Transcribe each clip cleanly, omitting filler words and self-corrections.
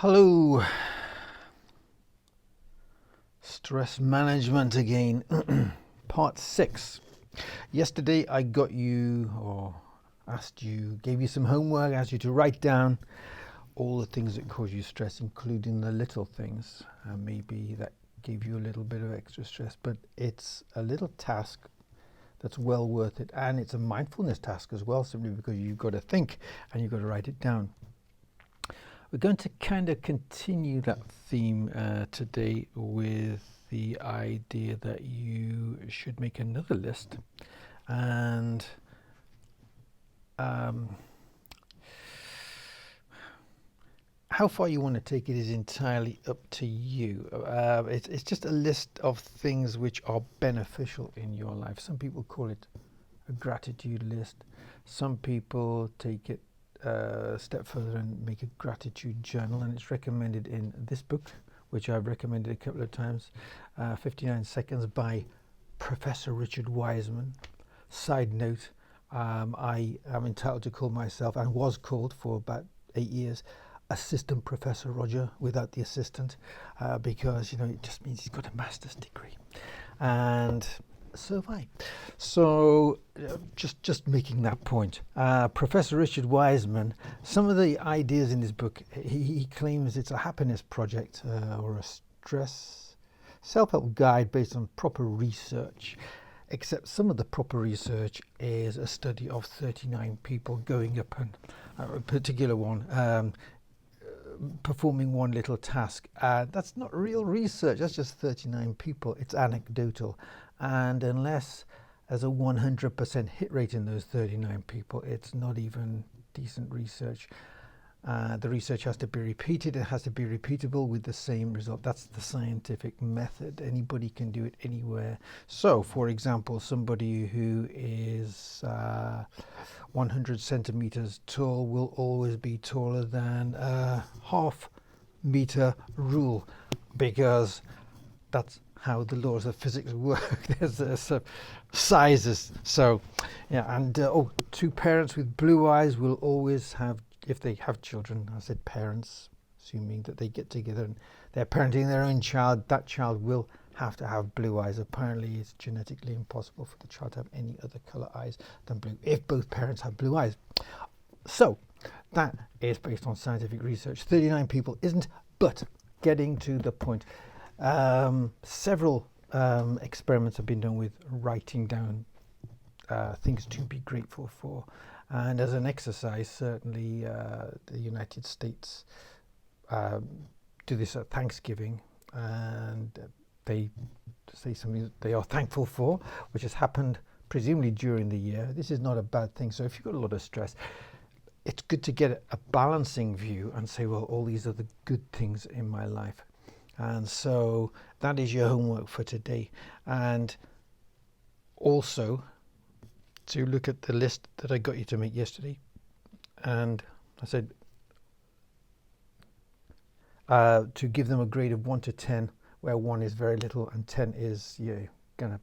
Hello, stress management again, part 6. Yesterday I got you, or asked you, gave you some homework, asked you to write down all the things that cause you stress, including the little things. Maybe that gave you a little bit of extra stress, but it's a little task that's well worth it, and it's a mindfulness task as well, simply because you've got to think and you've got to write it down. We're going to kind of continue that theme today with the idea that you should make another list, and how far you want to take it is entirely up to you. It's just a list of things which are beneficial in your life. Some people call it a gratitude list. Some people take it a step further and make a gratitude journal, and it's recommended in this book, which I've recommended a couple of times, 59 Seconds by Professor Richard Wiseman. Side note, I am entitled to call myself, and was called for about 8 years, Assistant Professor Roger, without the assistant, because it just means he's got a master's degree, and so have I. So just making that point. Professor Richard Wiseman, some of the ideas in his book, he claims it's a happiness project or a stress self-help guide based on proper research, except some of the proper research is a study of 39 people going up and a particular one, performing one little task. That's not real research, that's just 39 people. It's anecdotal. And unless there's a 100% hit rate in those 39 people, it's not even decent research. The research has to be repeated. It has to be repeatable with the same result. That's the scientific method. Anybody can do it anywhere. So, for example, somebody who is 100 centimeters tall will always be taller than a half-meter rule, because that's how the laws of physics work. There's sizes. So, yeah, and two parents with blue eyes will always have, if they have children, I said parents, assuming that they get together and they're parenting their own child, that child will have to have blue eyes. Apparently, it's genetically impossible for the child to have any other color eyes than blue, if both parents have blue eyes. So, that is based on scientific research. 39 people isn't, but getting to the point. Several experiments have been done with writing down things to be grateful for, and as an exercise, certainly the United States do this at Thanksgiving, and they say something that they are thankful for, which has happened presumably during the year. This is not a bad thing. So if you've got a lot of stress, it's good to get a balancing view and say, well, all these are the good things in my life. And so that is your homework for today. And also to look at the list that I got you to make yesterday. And I said to give them a grade of 1 to 10, where 1 is very little and 10 is you're going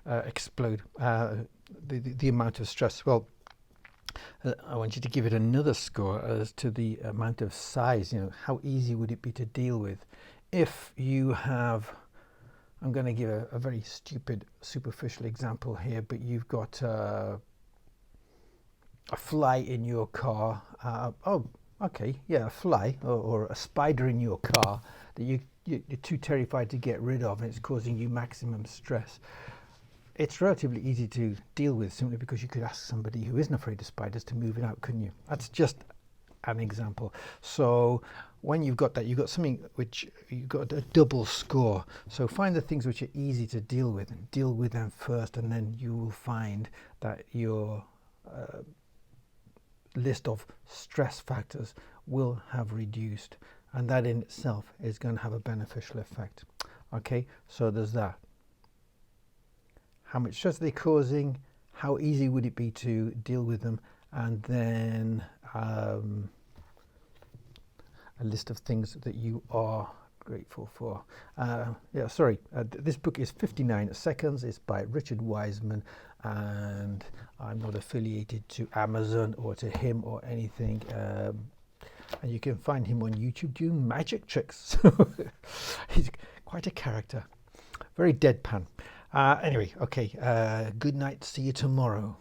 to explode the amount of stress. Well, I want you to give it another score as to the amount of size. How easy would it be to deal with? If you have, I'm going to give a very stupid, superficial example here, but you've got a fly in your car. A fly or a spider in your car that you're too terrified to get rid of, and it's causing you maximum stress. It's relatively easy to deal with, simply because you could ask somebody who isn't afraid of spiders to move it out, couldn't you? That's just an example. So when you've got that, you've got something which you've got a double score. So find the things which are easy to deal with and deal with them first, and then you will find that your list of stress factors will have reduced, and that in itself is going to have a beneficial effect. Okay, so there's that. How much stress are they causing? How easy would it be to deal with them? And then a list of things that you are grateful for. This book is 59 Seconds. It's by Richard Wiseman, and I'm not affiliated to Amazon or to him or anything. and you can find him on YouTube doing magic tricks. He's quite a character, very deadpan. Anyway, okay, good night, see you tomorrow.